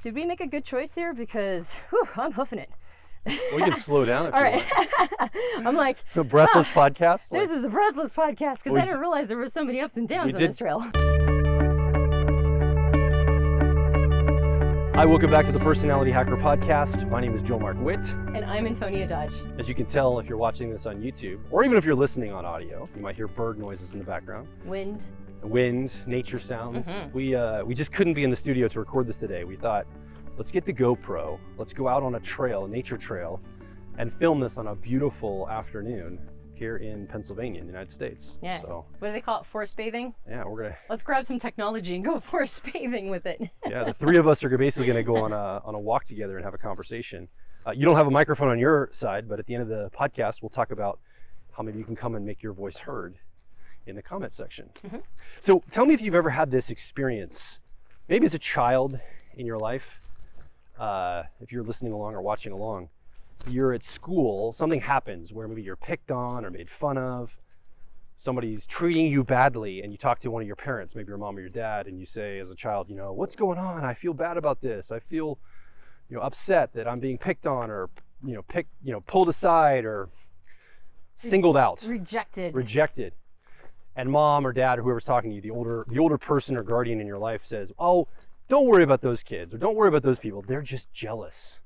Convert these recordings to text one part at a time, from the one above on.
Did we make a good choice here? Because I'm hoofing it. We can slow down if All you right. I'm like, want. A breathless podcast? This is a breathless podcast because I didn't realize there were so many ups and downs on this trail. Hi, welcome back to the Personality Hacker podcast. My name is Joe Mark Witt. And I'm Antonia Dodge. As you can tell, if you're watching this on YouTube, or even if you're listening on audio, you might hear bird noises in the background. Wind, nature sounds. Mm-hmm. We just couldn't be in the studio to record this today. We thought, let's get the GoPro, let's go out on a trail, a nature trail, and film this on a beautiful afternoon here in Pennsylvania, in the United States. Yeah. So, what do they call it? Forest bathing? yeah, Let's grab some technology and go forest bathing with it. Yeah, the three of us are basically gonna go on a walk together and have a conversation. You don't have a microphone on your side, but at the end of the podcast, we'll talk about how maybe you can come and make your voice heard in the comment section. Mm-hmm. So tell me if you've ever had this experience, maybe as a child in your life, if you're listening along or watching along, you're at school, something happens where maybe you're picked on or made fun of, somebody's treating you badly, and you talk to one of your parents, maybe your mom or your dad, and you say as a child, what's going on? I feel bad about this. I feel, upset that I'm being picked on or, pulled aside or singled out. Rejected. And mom or dad or whoever's talking to you, the older person or guardian in your life says, oh, don't worry about those kids or don't worry about those people. They're just jealous.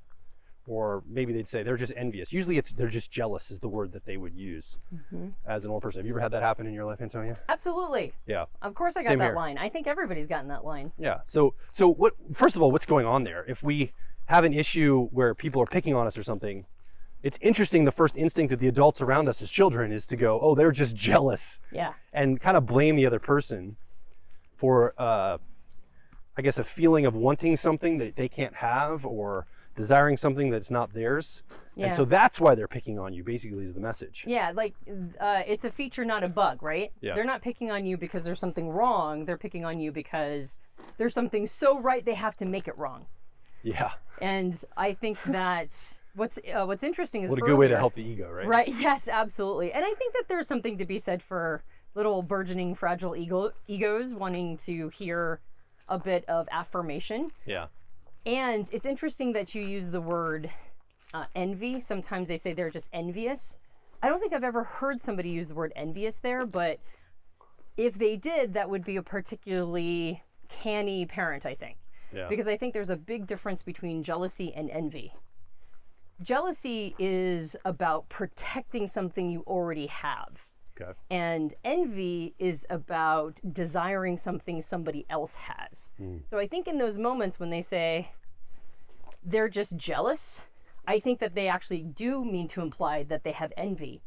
Or maybe they'd say they're just envious. Usually they're just jealous is the word that they would use as an old person. Have you ever had that happen in your life, Antonia? Absolutely. Yeah. Of course I got Same that here. line. I think everybody's gotten that line. Yeah. So first of all, what's going on there? If we have an issue where people are picking on us or something, it's interesting, the first instinct of the adults around us as children is to go, oh, they're just jealous. Yeah. And kind of blame the other person for, I guess, a feeling of wanting something that they can't have or desiring something that's not theirs. Yeah. And so that's why they're picking on you, basically, is the message. Yeah, it's a feature, not a bug, right? Yeah. They're not picking on you because there's something wrong. They're picking on you because there's something so right they have to make it wrong. Yeah. And I think that what's interesting is what a good way to help the ego, right? Right. Yes, absolutely. And I think that there's something to be said for little burgeoning fragile egos wanting to hear a bit of affirmation. Yeah. And it's interesting that you use the word envy. Sometimes they say they're just envious. I don't think I've ever heard somebody use the word envious there, but if they did, that would be a particularly canny parent, I think. Yeah. Because I think there's a big difference between jealousy and envy. Jealousy is about protecting something you already have. Okay. And envy is about desiring something somebody else has. So I think in those moments when they say they're just jealous, I think that they actually do mean to imply that they have envy.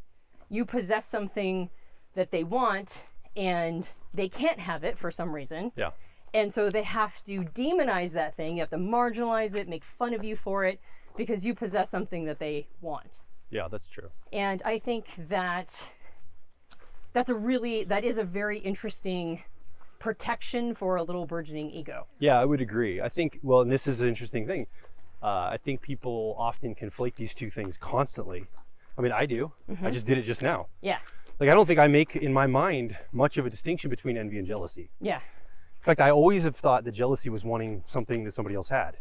You possess something that they want and they can't have it for some reason. Yeah. And so they have to demonize that thing. You have to marginalize it, make fun of you for it because you possess something that they want. Yeah, that's true. And I think that that is a very interesting protection for a little burgeoning ego. Yeah, I would agree. I think, well, and this is an interesting thing. I think people often conflate these two things constantly. I mean, I do. I just did it just now. Yeah. Like, I don't think I make, in my mind, much of a distinction between envy and jealousy. Yeah. In fact, I always have thought that jealousy was wanting something that somebody else had.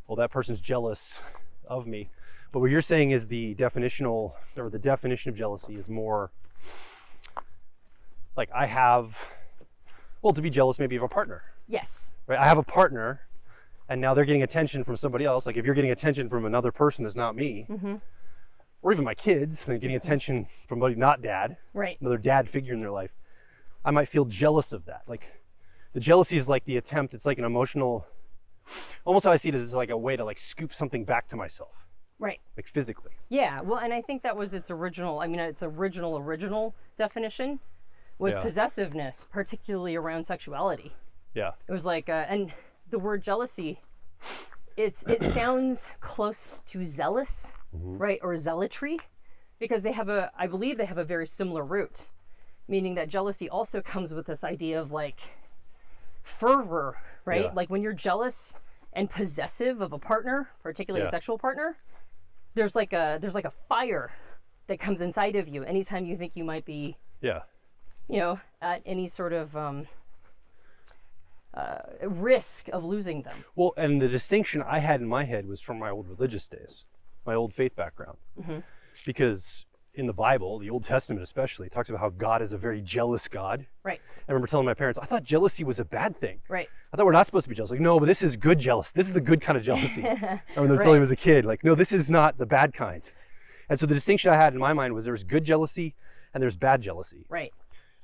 Well, that person's jealous of me. But what you're saying is the definition of jealousy is more like to be jealous maybe of a partner. Yes. Right? I have a partner and now they're getting attention from somebody else. Like if you're getting attention from another person that's not me, or even my kids, and getting attention from somebody not dad, right? Another dad figure in their life, I might feel jealous of that. Like the jealousy is like the attempt, it's like an emotional, almost how I see it is like a way to like scoop something back to myself. Right. Like physically. Yeah, well, and I think that was its original definition was possessiveness, particularly around sexuality. Yeah. It was like, and the word jealousy, it sounds close to zealous, right? Or zealotry, because I believe they have a very similar root, meaning that jealousy also comes with this idea of like fervor, right? Yeah. Like when you're jealous and possessive of a partner, particularly a sexual partner, there's like a fire that comes inside of you anytime you think you might be at any sort of risk of losing them. Well, and the distinction I had in my head was from my old religious days, my old faith background. Because in the Bible, the Old Testament especially, it talks about how God is a very jealous God. Right. I remember telling my parents, I thought jealousy was a bad thing. Right. I thought we're not supposed to be jealous. Like, no, but this is good jealousy. This is the good kind of jealousy. I remember telling him as a kid, like, no, this is not the bad kind. And so the distinction I had in my mind was there's good jealousy and there's bad jealousy. Right.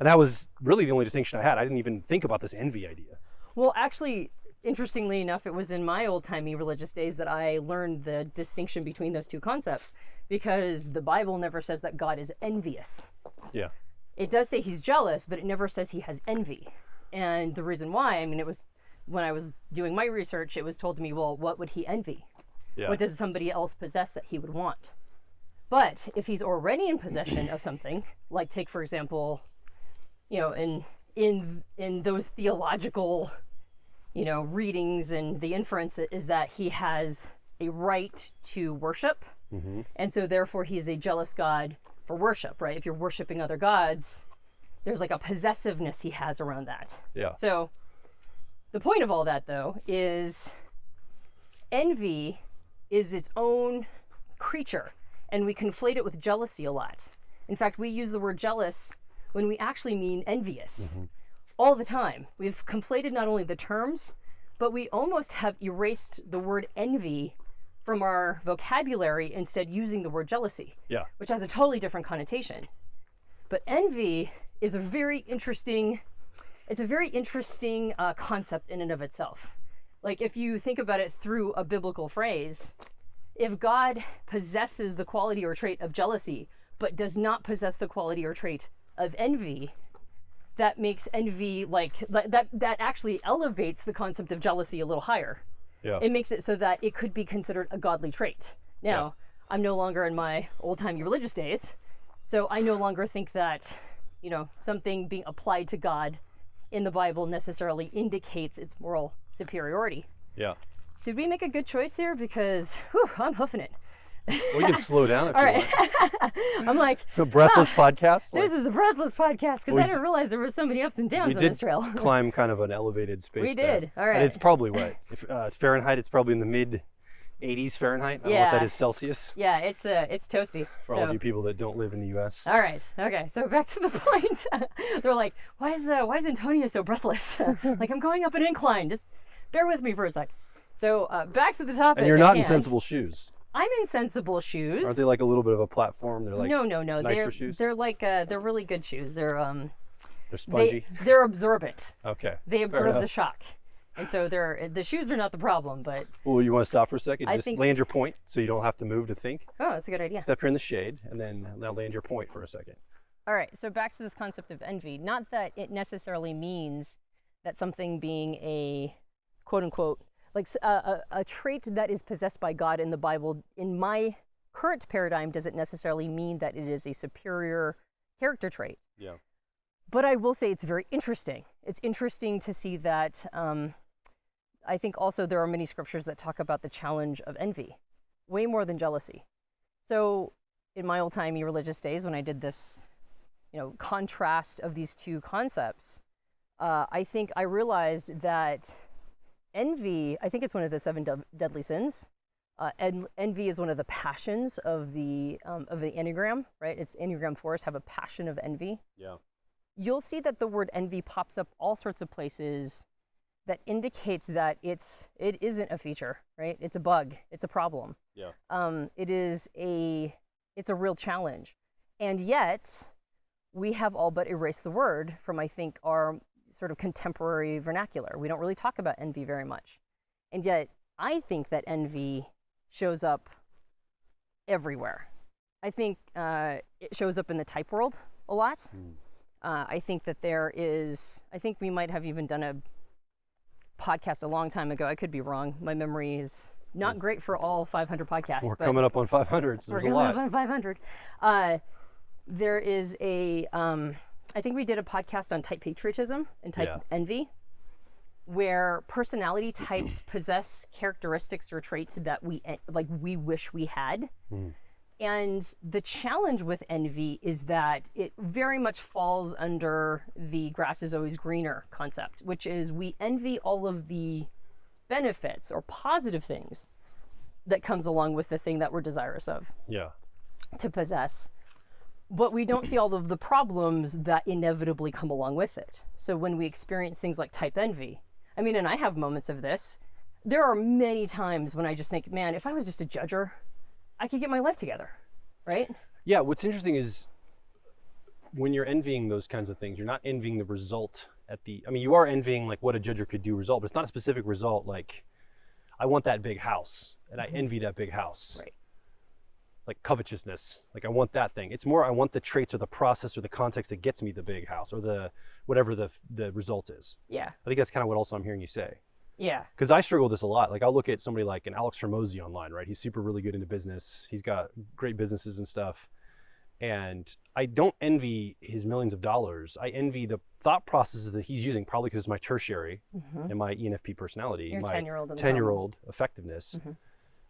And that was really the only distinction I had. I didn't even think about this envy idea. Well, actually, interestingly enough, it was in my old-timey religious days that I learned the distinction between those two concepts, because the Bible never says that God is envious. Yeah. It does say he's jealous, but it never says he has envy. And the reason why, I mean, it was when I was doing my research, it was told to me, well, what would he envy? Yeah. What does somebody else possess that he would want? But if he's already in possession of something, like take, for example, you know, in those theological, you know, readings, and the inference is that he has a right to worship. And so therefore he is a jealous God for worship, right? If you're worshiping other gods, there's like a possessiveness he has around that. Yeah. So the point of all that, though, is envy is its own creature, and we conflate it with jealousy a lot. In fact, we use the word jealous when we actually mean envious all the time. We've conflated not only the terms, but we almost have erased the word envy from our vocabulary, instead using the word jealousy, which has a totally different connotation. But envy is a very interesting, concept in and of itself. Like, if you think about it through a biblical phrase, if God possesses the quality or trait of jealousy, but does not possess the quality or trait of envy, that makes envy that actually elevates the concept of jealousy a little higher. Yeah. It makes it so that it could be considered a godly trait. Now, I'm no longer in my old-timey religious days, so I no longer think that, you know, something being applied to God in the Bible necessarily indicates its moral superiority. Yeah. Did we make a good choice here? Because, whew, I'm hoofing it. We can slow down if All you right. I'm like, want. A breathless podcast? This is a breathless podcast, because I didn't realize there were so many ups and downs on this trail. We did climb kind of an elevated space. We did. All right. And it's probably what? If, Fahrenheit, it's probably in the mid 80s Fahrenheit. I don't know what that is Celsius. Yeah, it's toasty. For all of you people that don't live in the U.S. All right. Okay. So back to the point. They're like, why is Antonia so breathless? Like, I'm going up an incline. Just bear with me for a sec. So back to the topic. And you're not in sensible shoes. I'm in sensible shoes. Aren't they like a little bit of a platform? They're like no. Nicer shoes? They're like they're really good shoes. They're spongy. They're absorbent. Okay. They absorb the shock, and so the shoes are not the problem. But well, you want to stop for a second? Just land your point so you don't have to move to think. Oh, that's a good idea. Step here in the shade, and then now land your point for a second. All right. So back to this concept of envy. Not that it necessarily means that something being a quote unquote like a trait that is possessed by God in the Bible, in my current paradigm, doesn't necessarily mean that it is a superior character trait. Yeah. But I will say it's very interesting. It's interesting to see that I think also there are many scriptures that talk about the challenge of envy, way more than jealousy. So in my old-timey religious days, when I did this, you know, contrast of these two concepts, I think I realized that envy, I think it's one of the 7 deadly sins. And envy is one of the passions of the Enneagram, right? It's Enneagram 4s have a passion of envy. Yeah. You'll see that the word envy pops up all sorts of places that indicates that it isn't a feature, right? It's a bug. It's a problem. Yeah. It's a real challenge. And yet, we have all but erased the word from, I think, our sort of contemporary vernacular. We don't really talk about envy very much. And yet, I think that envy shows up everywhere. I think it shows up in the type world a lot. I think that I think we might have even done a podcast a long time ago. I could be wrong. My memory is not great for all 500 podcasts. We're coming up on 500, so there's a lot. We're coming up on 500. There is I think we did a podcast on type patriotism and type envy, where personality types possess characteristics or traits that we wish we had. And the challenge with envy is that it very much falls under the grass is always greener concept, which is we envy all of the benefits or positive things that comes along with the thing that we're desirous of to possess. But we don't see all of the problems that inevitably come along with it. So when we experience things like type envy, I mean, and I have moments of this, there are many times when I just think, man, if I was just a judger, I could get my life together, right? Yeah, what's interesting is when you're envying those kinds of things, you're not envying the result you are envying like what a judger could do result, but it's not a specific result. Like, I want that big house and I envy that big house. Right. Like covetousness, like I want that thing. It's more, I want the traits or the process or the context that gets me the big house or the, whatever the result is. Yeah. I think that's kind of what also I'm hearing you say. Yeah. Because I struggle with this a lot. Like I'll look at somebody like an Alex Hormozi online, right? He's super really good into business. He's got great businesses and stuff. And I don't envy his millions of dollars. I envy the thought processes that he's using, probably because it's my tertiary and my ENFP personality, Your my 10-year-old effectiveness.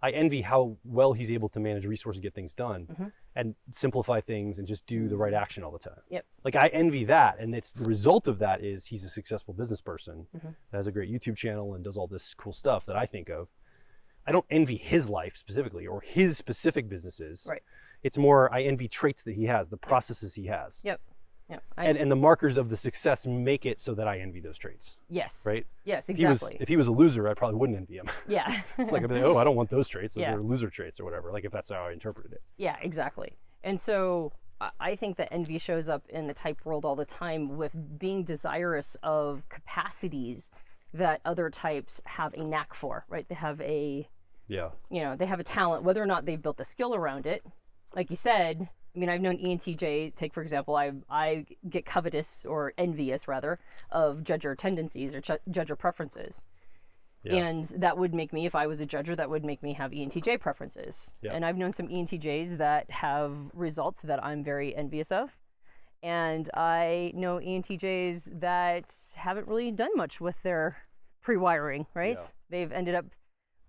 I envy how well he's able to manage resources, get things done, and simplify things and just do the right action all the time. Yep. Like I envy that, and it's the result of that is he's a successful business person that has a great YouTube channel and does all this cool stuff that I think of. I don't envy his life specifically or his specific businesses. Right. It's more I envy traits that he has, the processes he has. Yep. Yep. And the markers of the success make it so that I envy those traits. Yes. Right? Yes, exactly. If he was a loser, I probably wouldn't envy him. Yeah. Like I'd be like, oh, I don't want those traits. Those Yeah. are loser traits or whatever. Like if that's how I interpreted it. Yeah, exactly. And so I think that envy shows up in the type world all the time with being desirous of capacities that other types have a knack for, right? They have they have a talent, whether or not they've built the skill around it. Like you said, I mean, I've known ENTJ, take for example, I get covetous or envious rather of judger tendencies or judger preferences. Yeah. And that would make me, if I was a judger, that would make me have ENTJ preferences. Yeah. And I've known some ENTJs that have results that I'm very envious of. And I know ENTJs that haven't really done much with their pre-wiring, right? Yeah. They've ended up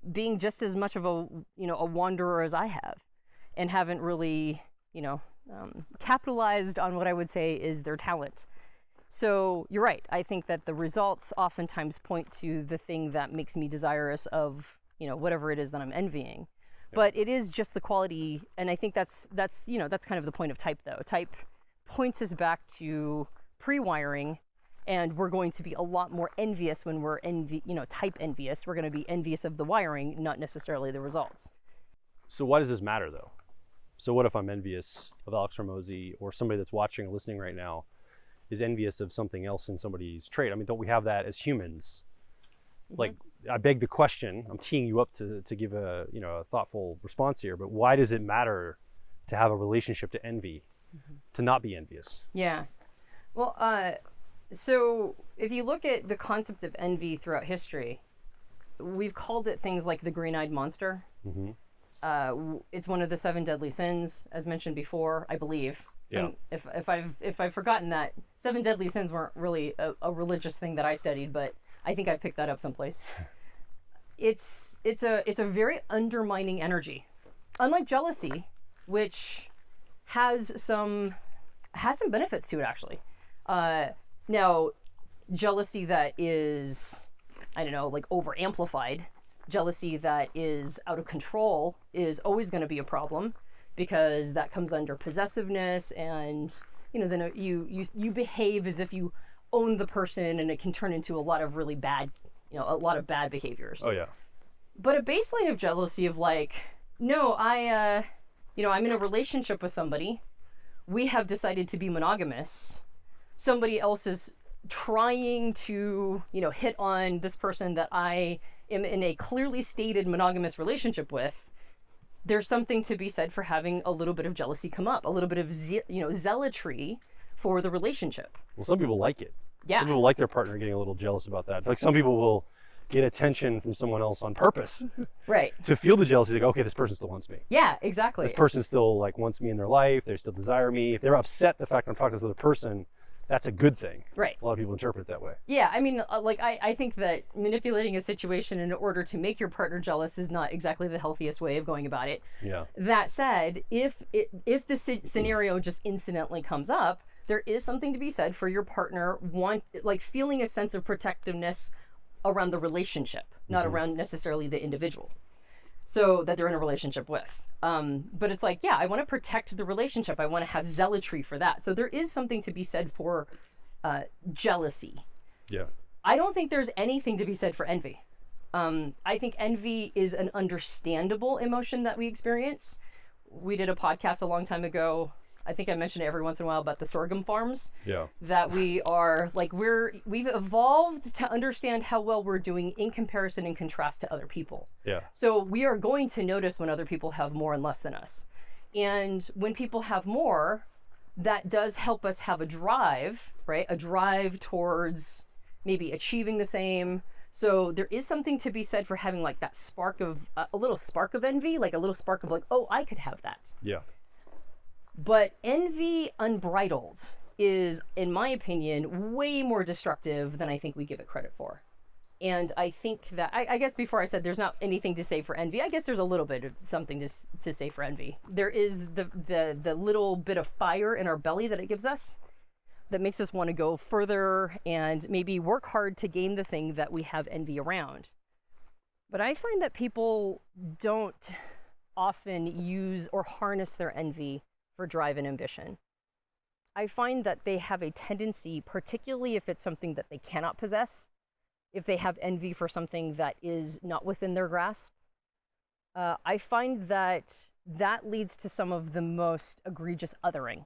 being just as much of a wanderer as I have and haven't really, capitalized on what I would say is their talent. So you're right. I think that the results oftentimes point to the thing that makes me desirous of, whatever it is that I'm envying. Yeah. But it is just the quality, and I think that's kind of the point of type though. Type points us back to pre-wiring, and we're going to be a lot more envious when we're type envious. We're going to be envious of the wiring, not necessarily the results. So why does this matter though? So what if I'm envious of Alex Hormozi, or somebody that's watching or listening right now is envious of something else in somebody's trait? I mean, don't we have that as humans? Like, I beg the question, I'm teeing you up to give a thoughtful response here, but why does it matter to have a relationship to envy, to not be envious? Yeah. Well, so if you look at the concept of envy throughout history, we've called it things like the green-eyed monster. It's one of the 7 deadly sins, as mentioned before, I believe. So yeah. If I've forgotten that, 7 deadly sins weren't really a religious thing that I studied, but I think I picked that up someplace. It's a very undermining energy, unlike jealousy, which has some benefits to it actually. Now, jealousy that is, like over amplified, jealousy that is out of control is always going to be a problem, because that comes under possessiveness, and then you behave as if you own the person, and it can turn into a lot of really bad, a lot of bad behaviors. Oh yeah. But a baseline of jealousy of like, no, I'm in a relationship with somebody, we have decided to be monogamous, somebody else is trying to hit on this person that I am in a clearly stated monogamous relationship with. There's something to be said for having a little bit of jealousy come up, a little bit of zealotry for the relationship. Well, some people like it. Yeah. Some people like their partner getting a little jealous about that. Like some people will get attention from someone else on purpose. Right. To feel the jealousy, like, okay, this person still wants me. Yeah, exactly. This person still wants me in their life. They still desire me. If they're upset the fact I'm talking to this other person, that's a good thing. Right. A lot of people interpret it that way. Yeah, I mean, I think that manipulating a situation in order to make your partner jealous is not exactly the healthiest way of going about it. Yeah. That said, if the scenario just incidentally comes up, there is something to be said for your partner feeling a sense of protectiveness around the relationship, not around necessarily the individual. So that they're in a relationship with. But it's like, yeah, I want to protect the relationship. I want to have zealotry for that. So there is something to be said for jealousy. Yeah. I don't think there's anything to be said for envy. I think envy is an understandable emotion that we experience. We did a podcast a long time ago. I think I mention it every once in a while about the sorghum farms. Yeah. That we are we've evolved to understand how well we're doing in comparison and contrast to other people. Yeah. So we are going to notice when other people have more and less than us. And when people have more, that does help us have a drive, right? A drive towards maybe achieving the same. So there is something to be said for having like that spark of a little spark of envy, like a little spark of like, oh, I could have that. Yeah. But envy unbridled is, in my opinion, way more destructive than I think we give it credit for. And I think that, I guess before I said there's not anything to say for envy, I guess there's a little bit of something to say for envy. There is the little bit of fire in our belly that it gives us that makes us want to go further and maybe work hard to gain the thing that we have envy around. But I find that people don't often use or harness their envy for drive and ambition. I find that they have a tendency, particularly if it's something that they cannot possess, if they have envy for something that is not within their grasp, I find that leads to some of the most egregious othering,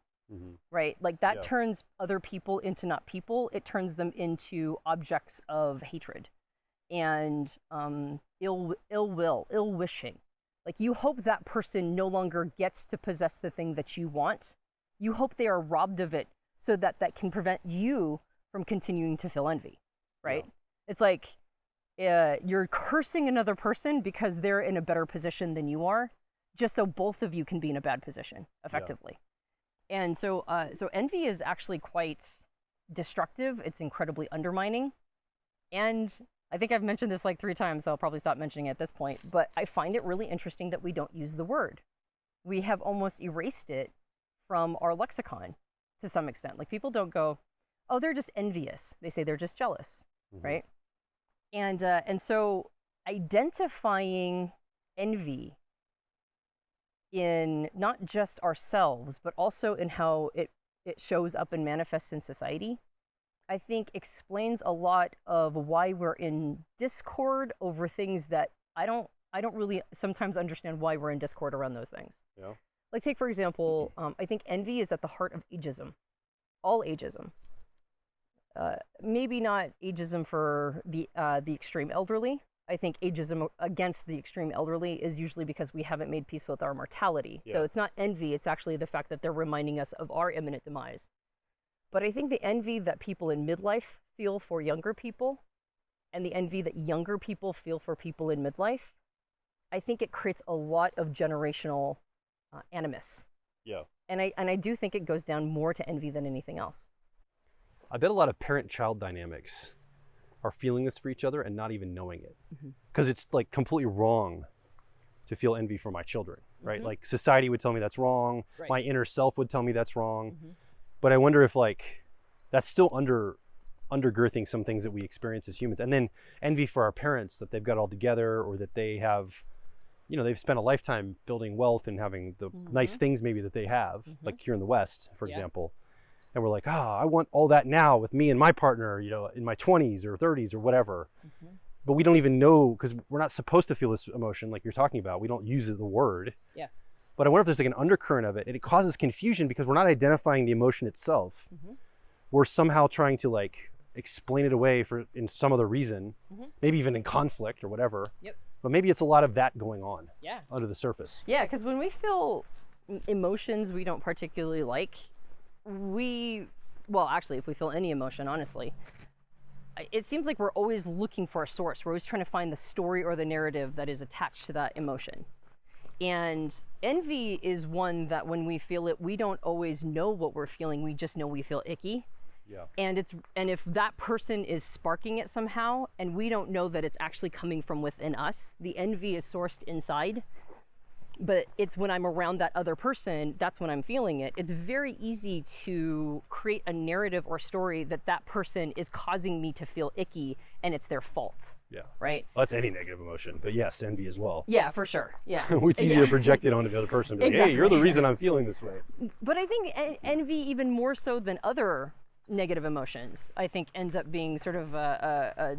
right? Like that turns other people into not people. It turns them into objects of hatred and ill will, ill wishing. Like you hope that person no longer gets to possess the thing that you want. You hope they are robbed of it so that can prevent you from continuing to feel envy, right? Yeah. It's like you're cursing another person because they're in a better position than you are, just so both of you can be in a bad position effectively. Yeah. And so envy is actually quite destructive. It's incredibly undermining. And I think I've mentioned this like 3 times, so I'll probably stop mentioning it at this point, but I find it really interesting that we don't use the word. We have almost erased it from our lexicon to some extent. Like people don't go, oh, they're just envious. They say they're just jealous, right? And so identifying envy in not just ourselves, but also in how it shows up and manifests in society, I think explains a lot of why we're in discord over things that I don't really sometimes understand why we're in discord around those things. Yeah. Like take for example, I think envy is at the heart of ageism, all ageism. Maybe not ageism for the extreme elderly. I think ageism against the extreme elderly is usually because we haven't made peace with our mortality. Yeah. So it's not envy, it's actually the fact that they're reminding us of our imminent demise. But I think the envy that people in midlife feel for younger people and the envy that younger people feel for people in midlife, I think it creates a lot of generational animus. Yeah. And I do think it goes down more to envy than anything else. I bet a lot of parent-child dynamics are feeling this for each other and not even knowing it. Because it's like completely wrong to feel envy for my children, right? Like society would tell me that's wrong. Right. My inner self would tell me that's wrong. But I wonder if like that's still undergirthing some things that we experience as humans. And then envy for our parents that they've got it all together, or that they have, you know, they've spent a lifetime building wealth and having the nice things maybe that they have, like here in the West, for example. And we're like, I want all that now with me and my partner, you know, in my 20s or 30s or whatever. But we don't even know, because we're not supposed to feel this emotion like you're talking about. We don't use the word. Yeah. But I wonder if there's like an undercurrent of it, and it causes confusion because we're not identifying the emotion itself. We're somehow trying to like explain it away in some other reason, maybe even in conflict or whatever. But maybe it's a lot of that going on under the surface. Yeah, because when we feel emotions we don't particularly like, actually, if we feel any emotion, honestly, it seems like we're always looking for a source. We're always trying to find the story or the narrative that is attached to that emotion. And envy is one that when we feel it, we don't always know what we're feeling. We just know we feel icky. Yeah. And if that person is sparking it somehow, and we don't know that it's actually coming from within us, the envy is sourced inside. But it's when I'm around that other person, that's when I'm feeling it. It's very easy to create a narrative or story that that person is causing me to feel icky and it's their fault. Yeah. Right? Well, that's any negative emotion, but yes, envy as well. Yeah, for sure. Yeah. It's easier to project it onto the other person. But Exactly. Hey, you're the reason I'm feeling this way. But I think envy, even more so than other negative emotions, I think ends up being sort of a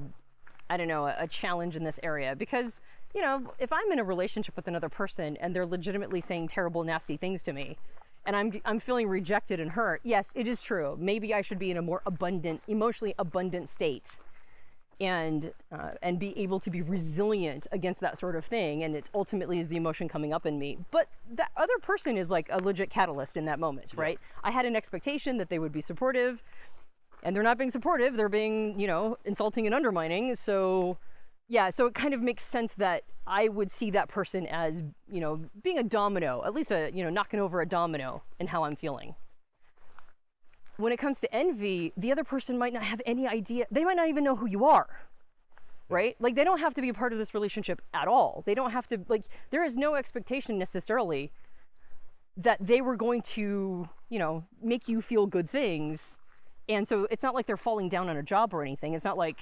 challenge in this area. Because, you know, if I'm in a relationship with another person and they're legitimately saying terrible, nasty things to me, and I'm feeling rejected and hurt, yes, it is true. Maybe I should be in a more emotionally abundant state, and be able to be resilient against that sort of thing. And it ultimately is the emotion coming up in me. But that other person is like a legit catalyst in that moment, right? I had an expectation that they would be supportive, and they're not being supportive. They're being, you know, insulting and undermining. So yeah, so it kind of makes sense that I would see that person as, you know, being a domino, at least knocking over a domino in how I'm feeling. When it comes to envy, the other person might not have any idea. They might not even know who you are, right? Like, they don't have to be a part of this relationship at all. They don't have to, like, there is no expectation necessarily that they were going to, you know, make you feel good things. And so it's not like they're falling down on a job or anything. It's not like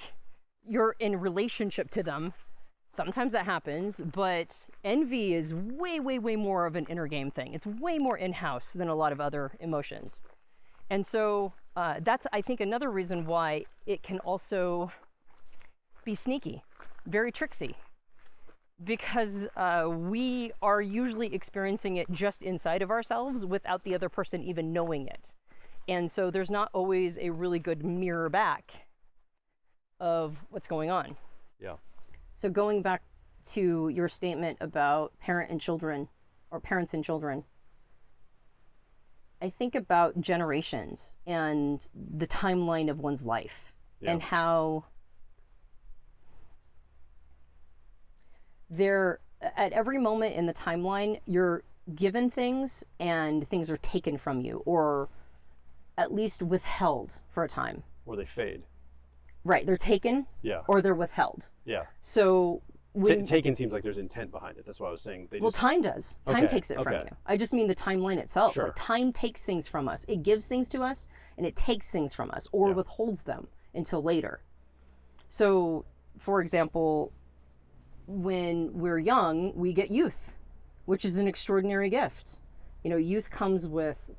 you're in relationship to them. Sometimes that happens, but envy is way, way, way more of an inner game thing. It's way more in-house than a lot of other emotions. And so that's, I think, another reason why it can also be sneaky, very tricksy, because we are usually experiencing it just inside of ourselves without the other person even knowing it. And so there's not always a really good mirror back of what's going on. Yeah. So going back to your statement about parent and children, or parents and children, I think about generations and the timeline of one's life, and how at every moment in the timeline, you're given things and things are taken from you, or at least withheld for a time. Or they fade. Right, they're taken, or they're withheld. Yeah. So taken seems like there's intent behind it. That's what I was saying. Time does. Time takes it from you. I just mean the timeline itself. Sure. Like, time takes things from us. It gives things to us, and it takes things from us, or withholds them until later. So, for example, when we're young, we get youth, which is an extraordinary gift. You know, youth comes with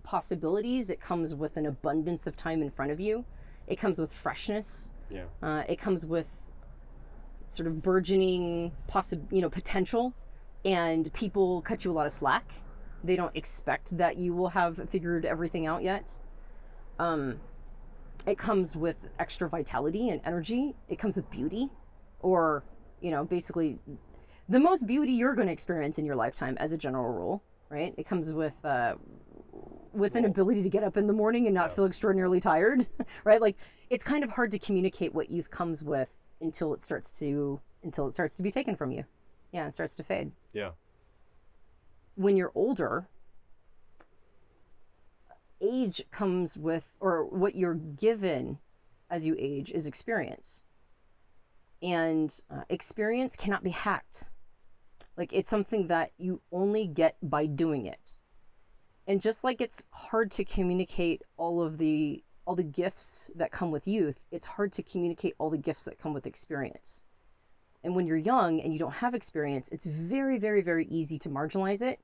possibilities. It comes with an abundance of time in front of you. It comes with freshness. Yeah. It comes with sort of burgeoning potential, and people cut you a lot of slack. They don't expect that you will have figured everything out yet. It comes with extra vitality and energy. It comes with beauty, or, you know, basically the most beauty you're going to experience in your lifetime as a general rule, right? It comes with an ability to get up in the morning and not feel extraordinarily tired, right? Like, it's kind of hard to communicate what youth comes with until it starts to be taken from you. Yeah, it starts to fade. Yeah. When you're older, age comes with, or what you're given as you age, is experience. And experience cannot be hacked. Like, it's something that you only get by doing it. And just like it's hard to communicate all the gifts that come with youth, it's hard to communicate all the gifts that come with experience. And when you're young and you don't have experience, it's very, very, very easy to marginalize it.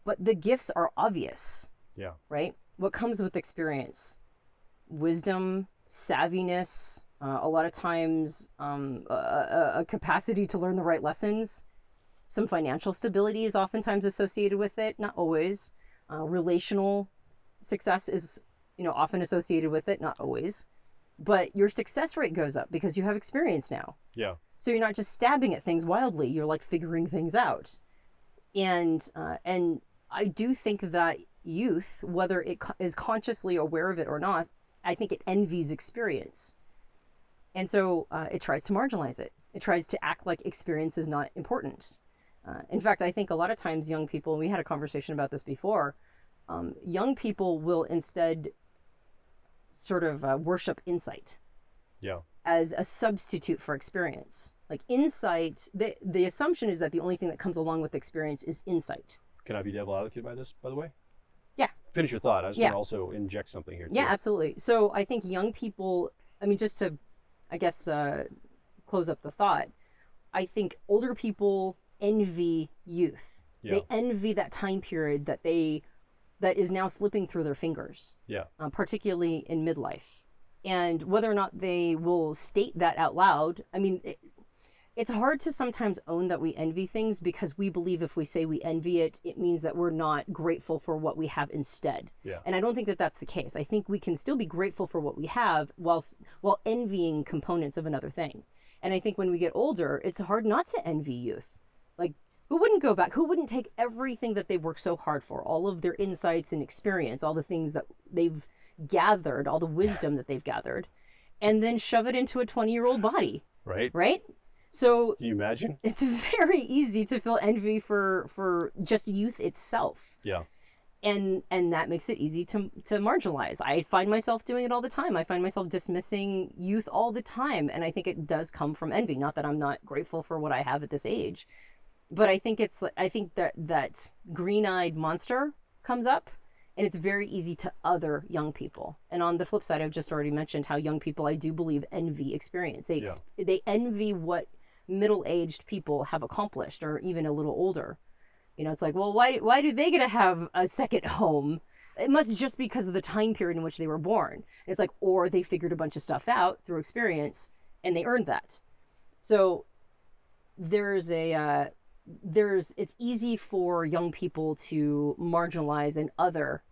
But the gifts are obvious. Yeah. Right? What comes with experience? Wisdom, savviness, a lot of times a capacity to learn the right lessons. Some financial stability is oftentimes associated with it, not always. Relational success is, often associated with it, not always. But your success rate goes up because you have experience now. Yeah. So you're not just stabbing at things wildly, you're like figuring things out. And I do think that youth, whether it is consciously aware of it or not, I think it envies experience. And so it tries to marginalize it. It tries to act like experience is not important. In fact, I think a lot of times young people, and we had a conversation about this before, young people will instead sort of worship insight Yeah. as a substitute for experience. Like insight, the assumption is that the only thing that comes along with experience is insight. Can I be devil advocate by this, by the way? Yeah. Finish your thought. I just want to also inject something here too. Yeah, absolutely. So I think young people, I mean, just to, I guess, close up the thought, I think older people envy youth. Yeah. They envy that time period that is now slipping through their fingers. Yeah. Particularly in midlife. And whether or not they will state that out loud, I mean, it's hard to sometimes own that we envy things because we believe if we say we envy it, it means that we're not grateful for what we have instead. Yeah. And I don't think that that's the case. I think we can still be grateful for what we have while envying components of another thing. And I think when we get older, it's hard not to envy youth. Like, who wouldn't go back? Who wouldn't take everything that they've worked so hard for, all of their insights and experience, all the things that they've gathered, all the wisdom that they've gathered, and then shove it into a 20-year-old body? Right? So can you imagine? It's very easy to feel envy for just youth itself. Yeah. And that makes it easy to marginalize. I find myself doing it all the time. I find myself dismissing youth all the time. And I think it does come from envy. Not that I'm not grateful for what I have at this age, but I think that green-eyed monster comes up, and it's very easy to other young people. And on the flip side, I've just already mentioned how young people, I do believe, envy experience. They envy what middle-aged people have accomplished, or even a little older. You know, it's like, well, why do they get to have a second home? It must just be because of the time period in which they were born. And it's like, or they figured a bunch of stuff out through experience and they earned that. So it's easy for young people to marginalize an other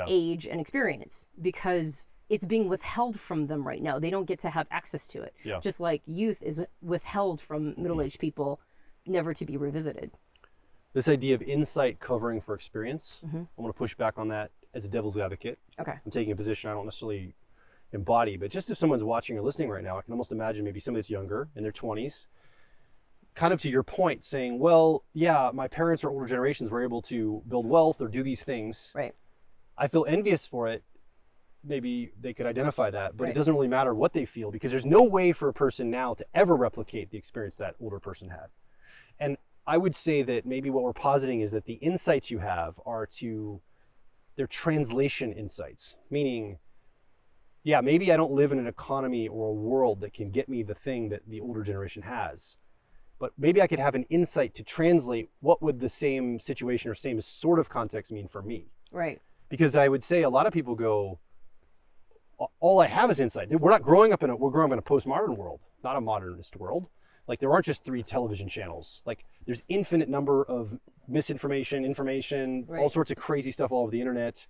age and experience because it's being withheld from them right now. They don't get to have access to it. Yeah. Just like youth is withheld from middle-aged people, never to be revisited. This idea of insight covering for experience, I want to push back on that as a devil's advocate. Okay. I'm taking a position I don't necessarily embody, but just if someone's watching or listening right now, I can almost imagine maybe somebody that's younger, in their 20s, kind of to your point, saying, well, yeah, my parents or older generations were able to build wealth or do these things. Right. I feel envious for it. Maybe they could identify that, but it doesn't really matter what they feel because there's no way for a person now to ever replicate the experience that older person had. And I would say that maybe what we're positing is that the insights you have they're translation insights, meaning, yeah, maybe I don't live in an economy or a world that can get me the thing that the older generation has, but maybe I could have an insight to translate what would the same situation or same sort of context mean for me. Right. Because I would say a lot of people go, all I have is insight. We're growing up in a postmodern world, not a modernist world. Like there aren't just 3 television channels. Like there's infinite number of misinformation, information, all sorts of crazy stuff all over the internet.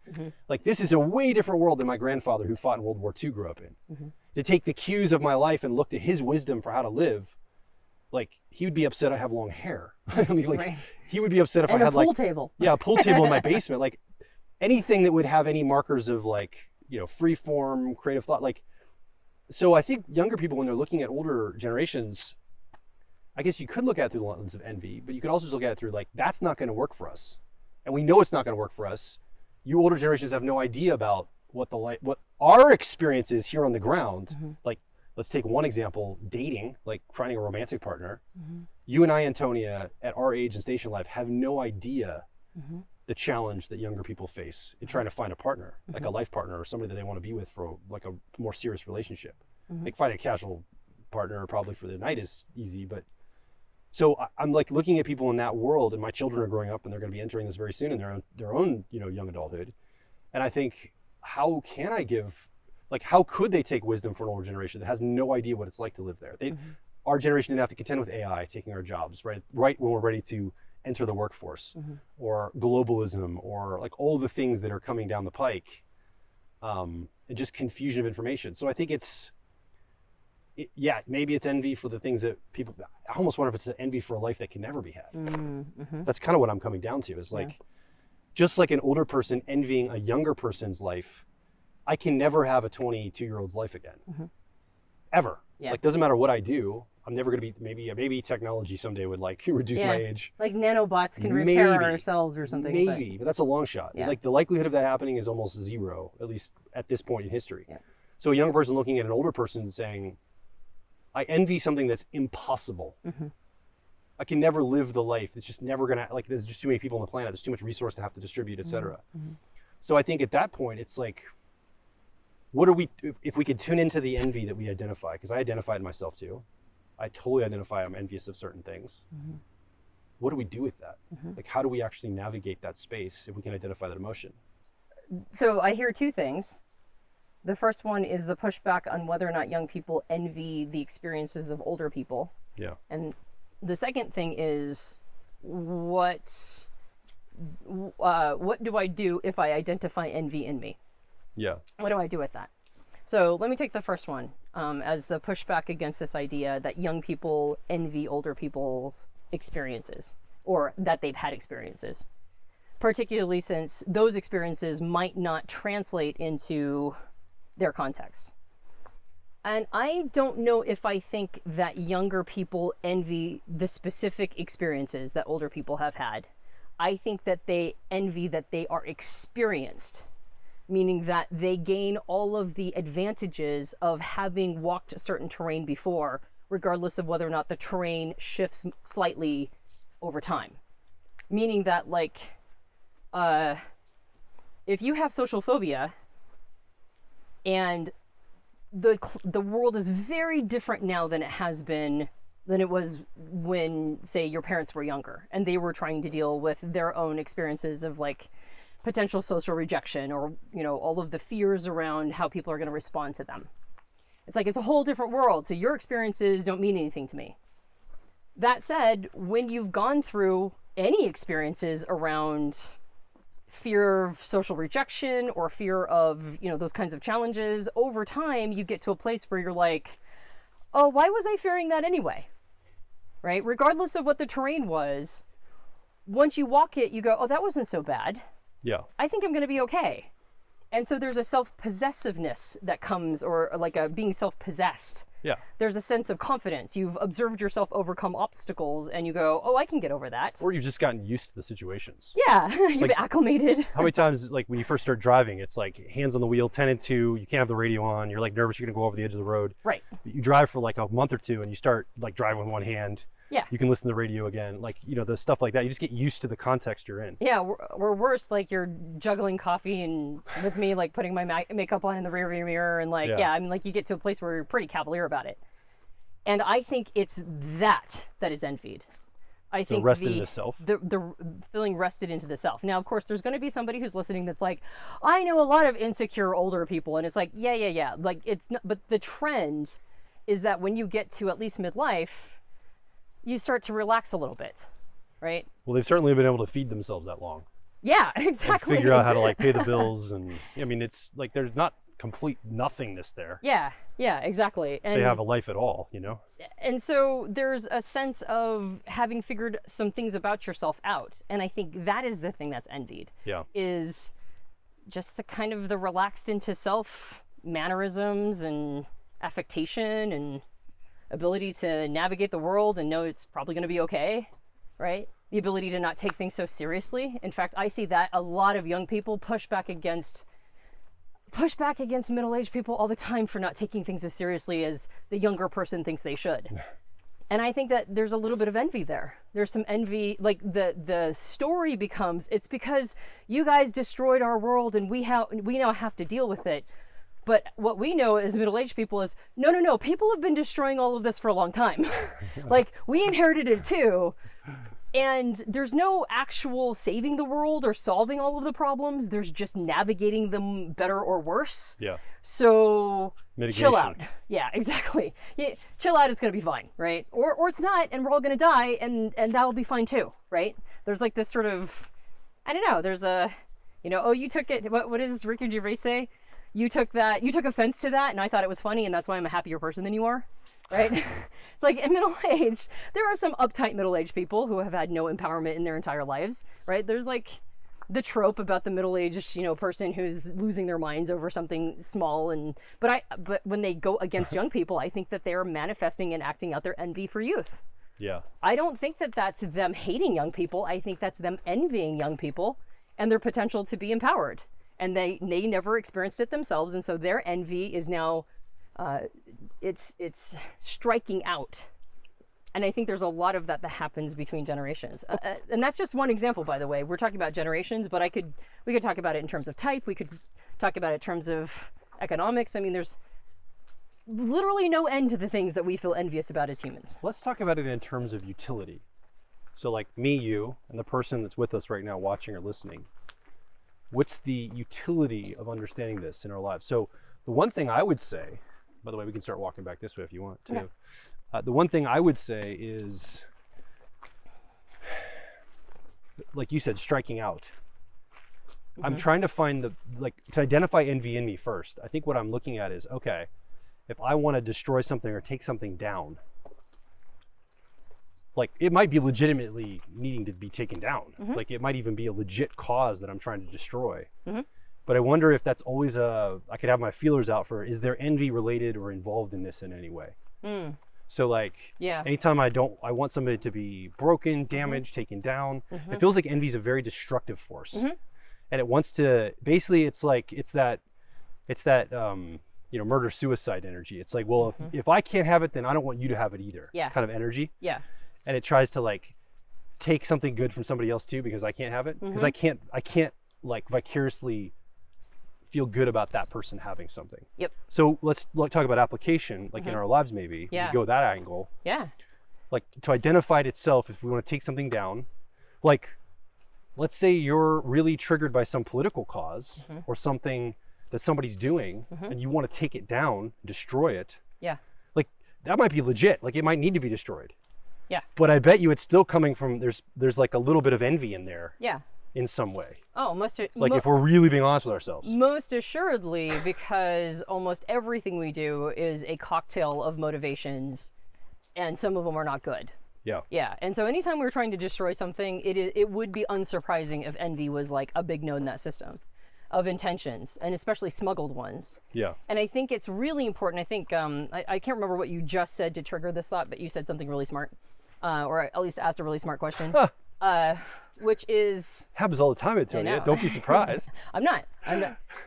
Like this is a way different world than my grandfather who fought in World War II grew up in. To take the cues of my life and look to his wisdom for how to live, like he would be upset I have long hair. I mean, like he would be upset if I had a pool table. Yeah, a pool table in my basement. Like anything that would have any markers of like, you know, free form, creative thought. Like, so I think younger people, when they're looking at older generations, I guess you could look at it through the lens of envy, but you could also just look at it through like, that's not going to work for us. And we know it's not going to work for us. You older generations have no idea about what our experience is here on the ground. Like, let's take one example, dating, like finding a romantic partner. You and I, Antonia, at our age and station in life, have no idea the challenge that younger people face in trying to find a partner, like a life partner or somebody that they want to be with for like a more serious relationship. Like find a casual partner probably for the night is easy, but so I'm like looking at people in that world, and my children are growing up and they're going to be entering this very soon in their own, you know, young adulthood. And I think, how could they take wisdom from an older generation that has no idea what it's like to live there? Our generation didn't have to contend with AI taking our jobs, right when we're ready to enter the workforce, or globalism, or like all the things that are coming down the pike, and just confusion of information. So I think maybe it's envy for the things that people, I almost wonder if it's an envy for a life that can never be had. That's kind of what I'm coming down to, is like, just like an older person envying a younger person's life, I can never have a 22-year-old's life again. Ever. Like, doesn't matter what I do, I'm never going to be, maybe technology someday would like reduce my age. Like nanobots can repair our cells or something. Maybe, but that's a long shot. Yeah. Like the likelihood of that happening is almost zero, at least at this point in history. Yeah. So a young person looking at an older person saying, I envy something that's impossible. Mm-hmm. I can never live the life. It's just never going to, like, there's just too many people on the planet. There's too much resource to have to distribute, et cetera. Mm-hmm. So I think at that point, it's like, what are we, if we could tune into the envy that we identify, because I identified myself too. I totally identify I'm envious of certain things. Mm-hmm. What do we do with that? Mm-hmm. Like, how do we actually navigate that space if we can identify that emotion? So I hear two things. The first one is the pushback on whether or not young people envy the experiences of older people. Yeah. And the second thing is, what do I do if I identify envy in me? Yeah. What do I do with that? So let me take the first one as the pushback against this idea that young people envy older people's experiences, or that they've had experiences, particularly since those experiences might not translate into their context. And I don't know if I think that younger people envy the specific experiences that older people have had. I think that they envy that they are experienced, meaning that they gain all of the advantages of having walked a certain terrain before, regardless of whether or not the terrain shifts slightly over time. Meaning that, like, if you have social phobia and the world is very different now than it was when, say, your parents were younger and they were trying to deal with their own experiences of, like, potential social rejection, or, you know, all of the fears around how people are going to respond to them. It's like, it's a whole different world. So your experiences don't mean anything to me. That said, when you've gone through any experiences around fear of social rejection or fear of, you know, those kinds of challenges, over time, you get to a place where you're like, oh, why was I fearing that anyway? Right? Regardless of what the terrain was, once you walk it, you go, oh, that wasn't so bad. Yeah. I think I'm going to be okay. And so there's a self-possessiveness that comes, or like a being self-possessed. Yeah. There's a sense of confidence. You've observed yourself overcome obstacles and you go, oh, I can get over that. Or you've just gotten used to the situations. Yeah. You've acclimated. How many times, like, when you first start driving, it's like hands on the wheel, 10 and 2, you can't have the radio on, you're like nervous you're going to go over the edge of the road. Right. You drive for like a month or two and you start like driving with one hand. Yeah. You can listen to the radio again, like, you know, the stuff like that. You just get used to the context you're in. Yeah, or worse, like you're juggling coffee and with me, like putting my makeup on in the rearview mirror, and like, yeah, I mean, like you get to a place where you're pretty cavalier about it. And I think it's that is envied. I think rested in the self. The feeling rested into the self. Now, of course, there's going to be somebody who's listening that's like, I know a lot of insecure older people, and it's like, yeah. Like, it's not, but the trend is that when you get to at least midlife, you start to relax a little bit, right? Well, they've certainly been able to feed themselves that long. Yeah, exactly. And figure out how to like pay the bills, and I mean, it's like there's not complete nothingness there. Yeah, exactly. And they have a life at all, you know? And so there's a sense of having figured some things about yourself out. And I think that is the thing that's envied. Yeah. Is just the kind of the relaxed into self mannerisms and affectation and ability to navigate the world and know it's probably going to be okay, right? The ability to not take things so seriously. In fact, I see that a lot of young people push back against middle-aged people all the time for not taking things as seriously as the younger person thinks they should. And I think that there's a little bit of envy there. There's some envy, like the story becomes, it's because you guys destroyed our world and we now have to deal with it. But what we know as middle-aged people is, no, people have been destroying all of this for a long time. Like, we inherited it too. And there's no actual saving the world or solving all of the problems. There's just navigating them better or worse. Yeah. So mitigation. Chill out. Yeah, exactly. Yeah, chill out, it's going to be fine, right? Or it's not, and we're all going to die, and that'll be fine too, right? There's like this sort of, I don't know, there's a, you know, oh, you took it, what does Ricky Gervais say? You took offense to that, and I thought it was funny, and that's why I'm a happier person than you are, right? It's like in middle age, there are some uptight middle-aged people who have had no empowerment in their entire lives, right? There's like, the trope about the middle-aged, person who's losing their minds over something small. But when they go against young people, I think that they're manifesting and acting out their envy for youth. Yeah. I don't think that that's them hating young people. I think that's them envying young people and their potential to be empowered. And they never experienced it themselves, and so their envy is now, it's striking out. And I think there's a lot of that happens between generations. And that's just one example, by the way. We're talking about generations, but we could talk about it in terms of type. We could talk about it in terms of economics. I mean, there's literally no end to the things that we feel envious about as humans. Let's talk about it in terms of utility. So like me, you, and the person that's with us right now watching or listening. What's the utility of understanding this in our lives? So the one thing I would say, by the way, we can start walking back this way if you want to. Okay. The one thing I would say is, like you said, striking out. Mm-hmm. I'm trying to find to identify envy in me first. I think what I'm looking at is, okay, if I want to destroy something or take something down, like it might be legitimately needing to be taken down. Mm-hmm. Like it might even be a legit cause that I'm trying to destroy. Mm-hmm. But I wonder if that's always I could have my feelers out for, is there envy related or involved in this in any way? Mm. So like, anytime I want somebody to be broken, damaged, mm-hmm. taken down, mm-hmm. it feels like envy is a very destructive force. Mm-hmm. And it wants to, basically it's that murder-suicide energy. It's like, well, mm-hmm. if I can't have it, then I don't want you to have it either. Yeah. Kind of energy. Yeah. And it tries to like take something good from somebody else too, because I can't have it. Because mm-hmm. I can't like vicariously feel good about that person having something. Yep. So let's talk about application, like mm-hmm. in our lives maybe. Yeah. We go that angle. Yeah. Like to identify it itself, if we want to take something down, like let's say you're really triggered by some political cause mm-hmm. or something that somebody's doing mm-hmm. and you want to take it down, destroy it. Yeah. Like that might be legit. Like it might need to be destroyed. Yeah. But I bet you it's still coming from, there's like a little bit of envy in there. Yeah. In some way. Oh, if we're really being honest with ourselves. Most assuredly, because almost everything we do is a cocktail of motivations, and some of them are not good. Yeah. Yeah. And so anytime we're trying to destroy something, it would be unsurprising if envy was like a big node in that system of intentions, and especially smuggled ones. Yeah. And I think it's really important. I think, I can't remember what you just said to trigger this thought, but you said something really smart, or at least asked a really smart question. Which is... Happens all the time, Antonia. Don't be surprised. I'm not.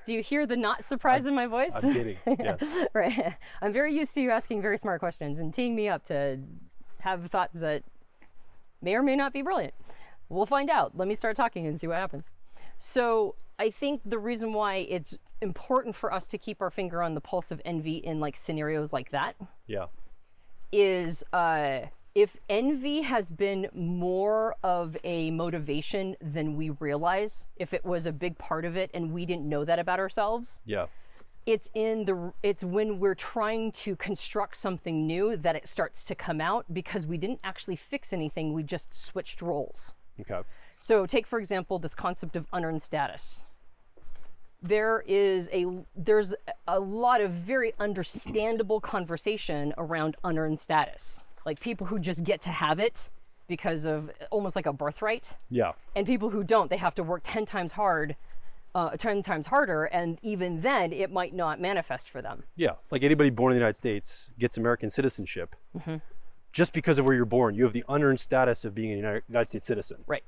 Do you hear the not surprise in my voice? I'm kidding, yes. Right. I'm very used to you asking very smart questions and teeing me up to have thoughts that may or may not be brilliant. We'll find out. Let me start talking and see what happens. So I think the reason why it's important for us to keep our finger on the pulse of envy in like scenarios like that is... if envy has been more of a motivation than we realize, if it was a big part of it and we didn't know that about ourselves, it's when we're trying to construct something new that it starts to come out, because we didn't actually fix anything, we just switched roles. Okay. So take, for example, this concept of unearned status. There's a lot of very understandable conversation around unearned status. Like people who just get to have it because of almost like a birthright. Yeah. And people who don't, they have to work 10 times harder, and even then it might not manifest for them. Yeah. Like anybody born in the United States gets American citizenship mm-hmm. just because of where you're born. You have the unearned status of being a United States citizen. Right.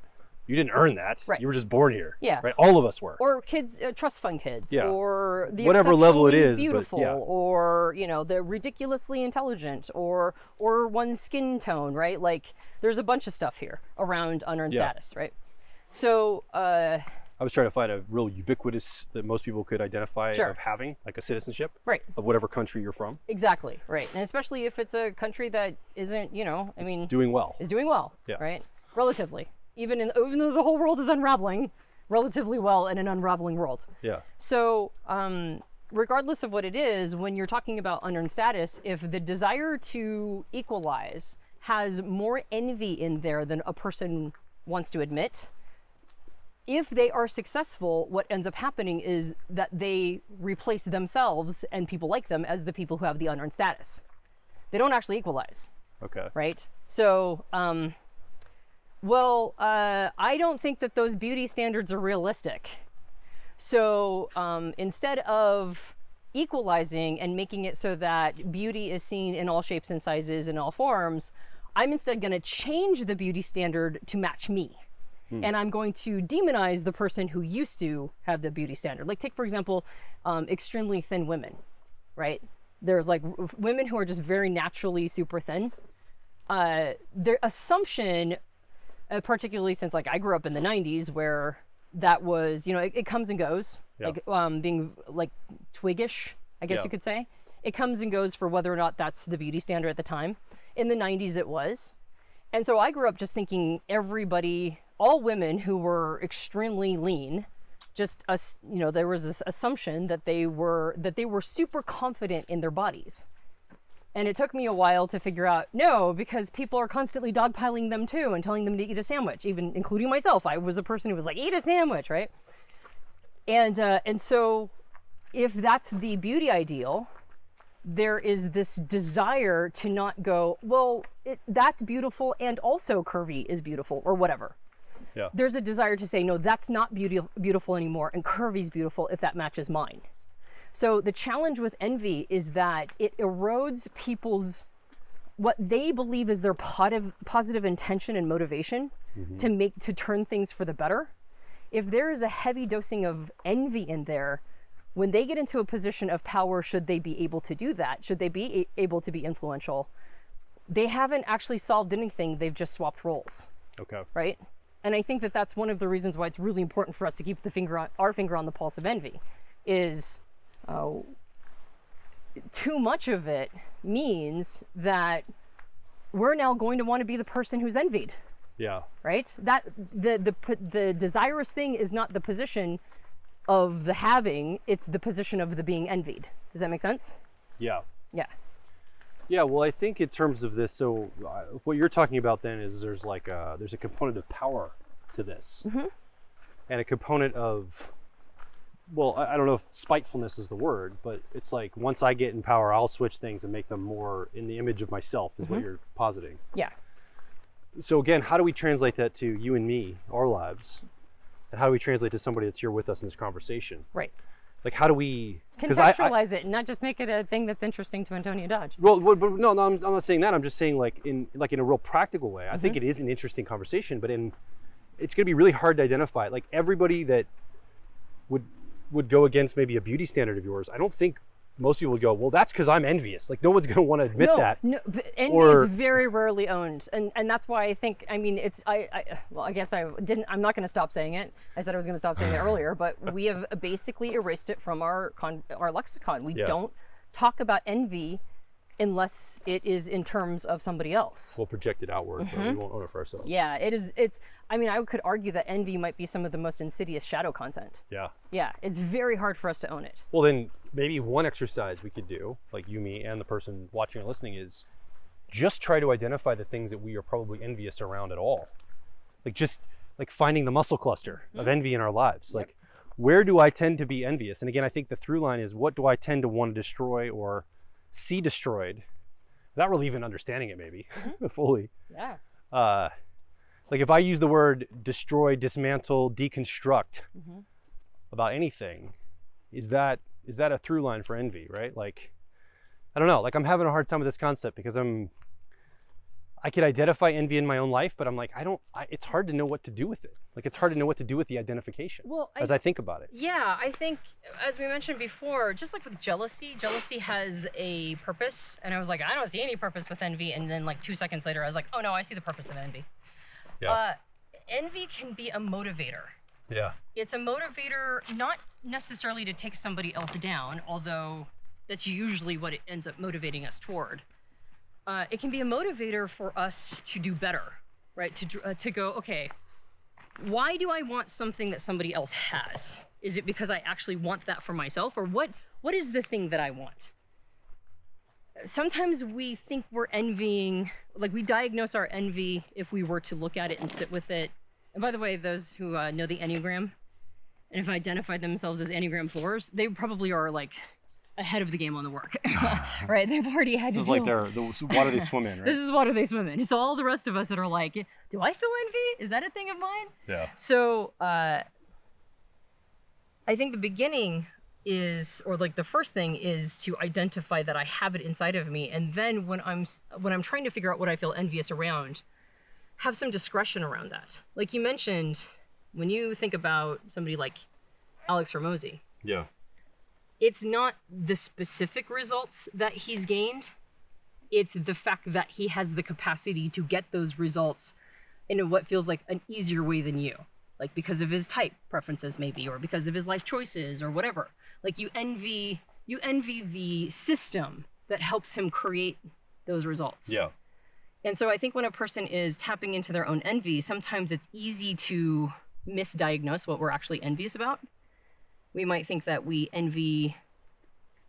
You didn't earn that. Right. You were just born here. Yeah. Right. All of us were. Or kids, trust fund kids. Yeah. Or the whatever level it is, beautiful, but, yeah. Or the ridiculously intelligent, or one's skin tone. Right. Like there's a bunch of stuff here around unearned status. Right. So. I was trying to find a real ubiquitous that most people could identify of having, like a citizenship. Right. Of whatever country you're from. Exactly. Right. And especially if it's a country that isn't, doing well. Is doing well. Yeah. Right. Relatively. Even though the whole world is unraveling relatively well in an unraveling world. Yeah. So regardless of what it is, when you're talking about unearned status, if the desire to equalize has more envy in there than a person wants to admit, if they are successful, what ends up happening is that they replace themselves and people like them as the people who have the unearned status. They don't actually equalize. Okay. Right? So Well, I don't think that those beauty standards are realistic. So instead of equalizing and making it so that beauty is seen in all shapes and sizes and all forms, I'm instead going to change the beauty standard to match me. And I'm going to demonize the person who used to have the beauty standard. Like take, for example, extremely thin women, right? There's like women who are just very naturally super thin. Their assumption, particularly since like I grew up in the 90s where that was, you know, it comes and goes, like being like twiggish, I guess you could say. It comes and goes for whether or not that's the beauty standard at the time. In the 90s it was. And so I grew up just thinking everybody, all women who were extremely lean, just you know, there was this assumption that they were super confident in their bodies. And it took me a while to figure out, no, because people are constantly dogpiling them too and telling them to eat a sandwich, even including myself. I was a person who was like, eat a sandwich, right? And so if that's the beauty ideal, there is this desire to not go, well, that's beautiful and also curvy is beautiful or whatever. Yeah. There's a desire to say, no, that's not beautiful anymore and curvy's beautiful if that matches mine. So the challenge with envy is that it erodes people's, what they believe is their positive intention and motivation to turn things for the better. If there is a heavy dosing of envy in there, when they get into a position of power, should they be able to do that? Should they be able to be influential? They haven't actually solved anything. They've just swapped roles. Okay. Right? And I think that that's one of the reasons why it's really important for us to keep our finger on the pulse of envy is too much of it means that we're now going to want to be the person who's envied. Yeah. Right? That the desirous thing is not the position of the having, it's the position of the being envied. Does that make sense? Yeah. Yeah. Yeah, well, I think in terms of this, so what you're talking about then is there's a component of power to this, and a component of, well, I don't know if spitefulness is the word, but it's like once I get in power, I'll switch things and make them more in the image of myself is what you're positing. Yeah. So again, how do we translate that to you and me, our lives? And how do we translate to somebody that's here with us in this conversation? Right. Like, how do we contextualize it and not just make it a thing that's interesting to Antonia Dodge? Well, no, I'm not saying that. I'm just saying like in a real practical way. I think it is an interesting conversation, but it's going to be really hard to identify. Like everybody that would go against maybe a beauty standard of yours, I don't think most people would go, well, that's because I'm envious. Like no one's going to want to admit that. No, envy is very rarely owned, and that's why I think. I mean, I guess I'm not going to stop saying it. I said I was going to stop saying it earlier, but we have basically erased it from our lexicon. We don't talk about envy unless it is in terms of somebody else. We'll project it outward, but we won't own it for ourselves. Yeah, it is. I mean, I could argue that envy might be some of the most insidious shadow content. Yeah. Yeah, it's very hard for us to own it. Well, then maybe one exercise we could do, like you, me, and the person watching or listening, is just try to identify the things that we are probably envious around at all. Like just like finding the muscle cluster of envy in our lives. Like where do I tend to be envious? And again, I think the through line is what do I tend to want to destroy or see destroyed without really even understanding it maybe fully. Yeah. Like if I use the word destroy, dismantle, deconstruct about anything, is that a through line for envy, right? Like, I don't know, like I'm having a hard time with this concept because I could identify envy in my own life, but I'm like, it's hard to know what to do with it. Like it's hard to know what to do with the identification as I think about it. Yeah, I think, as we mentioned before, just like with jealousy has a purpose. And I was like, I don't see any purpose with envy. And then like 2 seconds later, I was like, oh no, I see the purpose of envy. Yeah. Envy can be a motivator. Yeah. It's a motivator, not necessarily to take somebody else down, although that's usually what it ends up motivating us toward. It can be a motivator for us to do better, right? To go, okay, why do I want something that somebody else has? Is it because I actually want that for myself, or what is the thing that I want? Sometimes we think we're envying, like we diagnose our envy if we were to look at it and sit with it. And by the way, those who know the Enneagram and have identified themselves as Enneagram 4s, they probably are like ahead of the game on the work, right? They've already had to This is like the water they swim in, right? This is water they swim in. So all the rest of us that are like, do I feel envy? Is that a thing of mine? Yeah. So I think the beginning is, or like the first thing is to identify that I have it inside of me. And then when I'm trying to figure out what I feel envious around, have some discretion around that. Like you mentioned, when you think about somebody like Alex Hormozi, Yeah. it's not the specific results that he's gained. It's the fact that he has the capacity to get those results in what feels like an easier way than you. Like because of his type preferences maybe, or because of his life choices or whatever. Like you envy the system that helps him create those results. Yeah. And so I think when a person is tapping into their own envy, sometimes it's easy to misdiagnose what we're actually envious about. We might think that we envy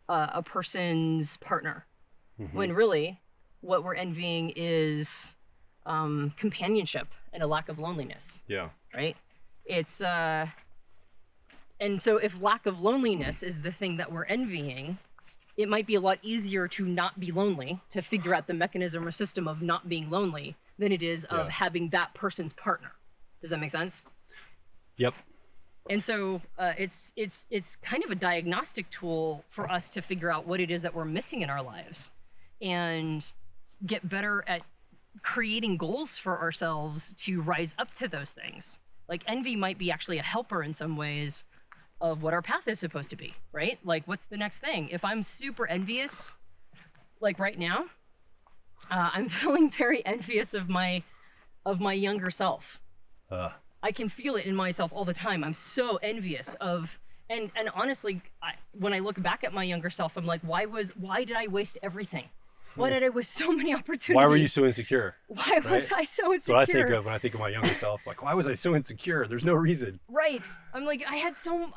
a person's partner, when really what we're envying is companionship and a lack of loneliness. Yeah. Right? It's and so if lack of loneliness is the thing that we're envying, it might be a lot easier to not be lonely, to figure out the mechanism or system of not being lonely, than it is of having that person's partner. Does that make sense? Yep. And so it's kind of a diagnostic tool for us to figure out what it is that we're missing in our lives and get better at creating goals for ourselves to rise up to those things. Like envy might be actually a helper in some ways of what our path is supposed to be, right? Like what's the next thing? If I'm super envious, like right now, I'm feeling very envious of my younger self. I can feel it in myself all the time. I'm so envious of, and honestly, when I look back at my younger self, I'm like, why did I waste everything? Why did I waste so many opportunities? Why were you so insecure? Why was I so insecure? That's what I think of when I think of my younger self. Like, why was I so insecure? There's no reason. Right. I'm like, I have so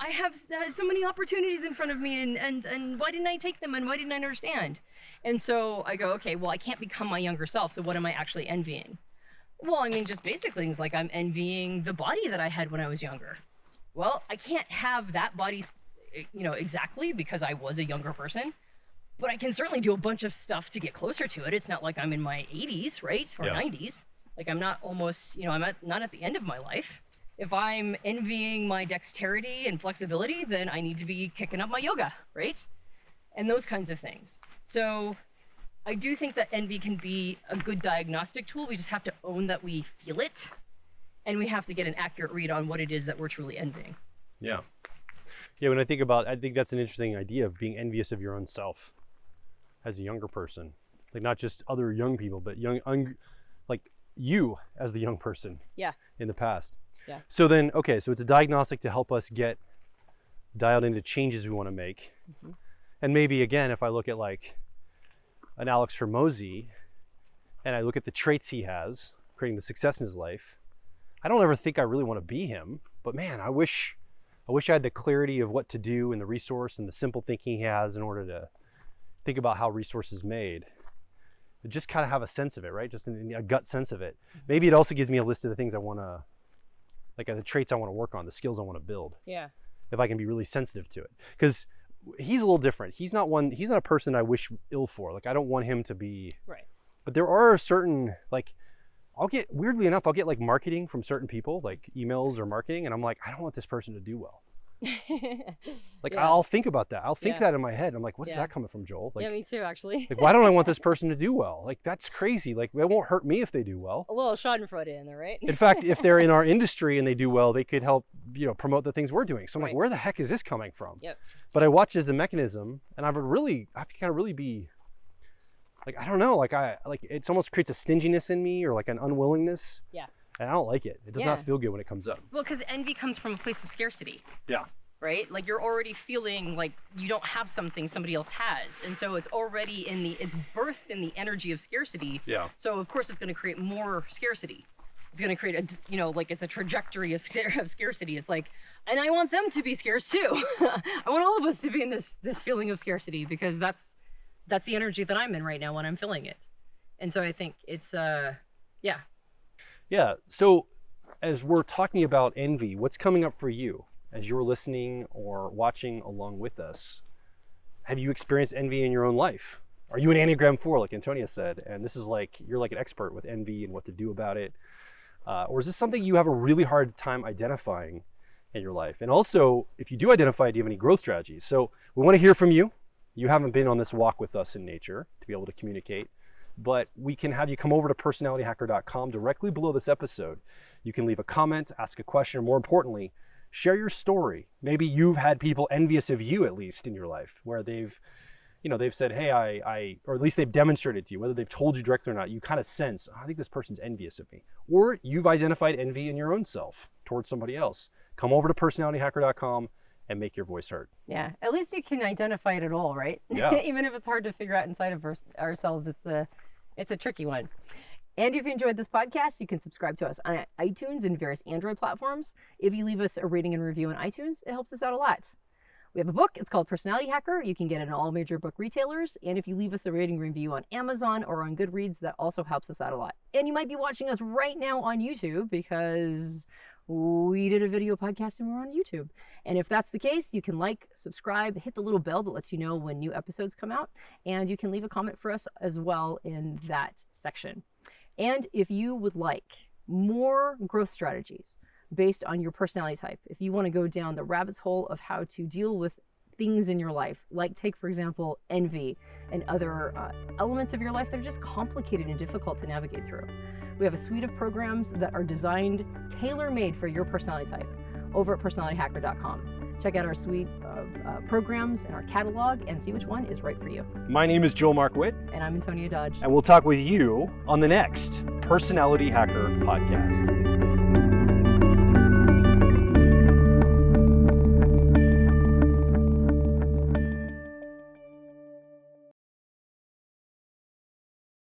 many opportunities in front of me, and why didn't I take them, and why didn't I understand? And so I go, okay, well, I can't become my younger self, so what am I actually envying? Well, I mean, just basic things like I'm envying the body that I had when I was younger. Well, I can't have that body, exactly because I was a younger person, but I can certainly do a bunch of stuff to get closer to it. It's not like I'm in my 80s, right? Or 90s. Like I'm not almost, I'm not at the end of my life. If I'm envying my dexterity and flexibility, then I need to be kicking up my yoga, right? And those kinds of things. So I do think that envy can be a good diagnostic tool. We just have to own that we feel it, and we have to get an accurate read on what it is that we're truly envying. Yeah. Yeah, when I think that's an interesting idea of being envious of your own self as a younger person. Like not just other young people, but like you as the young person in the past. Yeah. So then, okay, so it's a diagnostic to help us get dialed into changes we want to make. Mm-hmm. And maybe again, if I look at like an Alex Hormozi and I look at the traits he has, creating the success in his life, I don't ever think I really want to be him, but man, I wish I had the clarity of what to do and the resource and the simple thinking he has in order to think about how resource is made. Just kind of have a sense of it, right? Just a gut sense of it. Maybe it also gives me a list of the things I want to, like the traits I want to work on, the skills I want to build. Yeah. If I can be really sensitive to it. Because he's a little different. He's not a person I wish ill for. Like I don't want him to be. Right. But there are certain, like, weirdly enough, I'll get like marketing from certain people, like emails or marketing, and I'm like, I don't want this person to do well. Like I'll think about that. I'll think that in my head. I'm like, what's that coming from, Joel? Like, yeah, me too, actually. Like, why don't I want this person to do well? Like, that's crazy. Like, it won't hurt me if they do well. A little schadenfreude in there, right? In fact, if they're in our industry and they do well, they could help, promote the things we're doing. So I'm like, where the heck is this coming from? Yep. But I watch it as a mechanism, and I have to kind of really be, like, I don't know, like it almost creates a stinginess in me or like an unwillingness. Yeah. And I don't like it. It does not feel good when it comes up. Well, because envy comes from a place of scarcity. Yeah. Right? Like you're already feeling like you don't have something somebody else has. And so it's already it's birthed in the energy of scarcity. Yeah. So of course it's going to create more scarcity. It's going to create it's a trajectory of scarcity. It's like, and I want them to be scarce too. I want all of us to be in this feeling of scarcity because that's the energy that I'm in right now when I'm feeling it. And so I think it's, yeah. Yeah. So as we're talking about envy, what's coming up for you? As you're listening or watching along with us, have you experienced envy in your own life? Are you an Enneagram 4, like Antonia said? And this is like, you're like an expert with envy and what to do about it. Or is this something you have a really hard time identifying in your life? And also, if you do identify, do you have any growth strategies? So we want to hear from you. You haven't been on this walk with us in nature to be able to communicate, but we can have you come over to PersonalityHacker.com directly below this episode. You can leave a comment, ask a question, or more importantly, share your story. Maybe you've had people envious of you, at least in your life, where they've said, hey, or at least they've demonstrated to you, whether they've told you directly or not, you kind of sense, I think this person's envious of me. Or you've identified envy in your own self towards somebody else. Come over to PersonalityHacker.com and make your voice heard. Yeah, at least you can identify it at all, right? Yeah. Even if it's hard to figure out inside of ourselves, it's a tricky one. And if you enjoyed this podcast, you can subscribe to us on iTunes and various Android platforms. If you leave us a rating and review on iTunes, it helps us out a lot. We have a book. It's called Personality Hacker. You can get it in all major book retailers. And if you leave us a rating review on Amazon or on Goodreads, that also helps us out a lot. And you might be watching us right now on YouTube because we did a video podcast and we're on YouTube. And if that's the case, you can like, subscribe, hit the little bell that lets you know when new episodes come out. And you can leave a comment for us as well in that section. And if you would like more growth strategies based on your personality type, if you want to go down the rabbit's hole of how to deal with things in your life, like take, for example, envy and other elements of your life that are just complicated and difficult to navigate through, we have a suite of programs that are designed, tailor-made for your personality type over at PersonalityHacker.com. Check out our suite of programs and our catalog and see which one is right for you. My name is Joel Mark Witt. And I'm Antonia Dodge. And we'll talk with you on the next Personality Hacker podcast.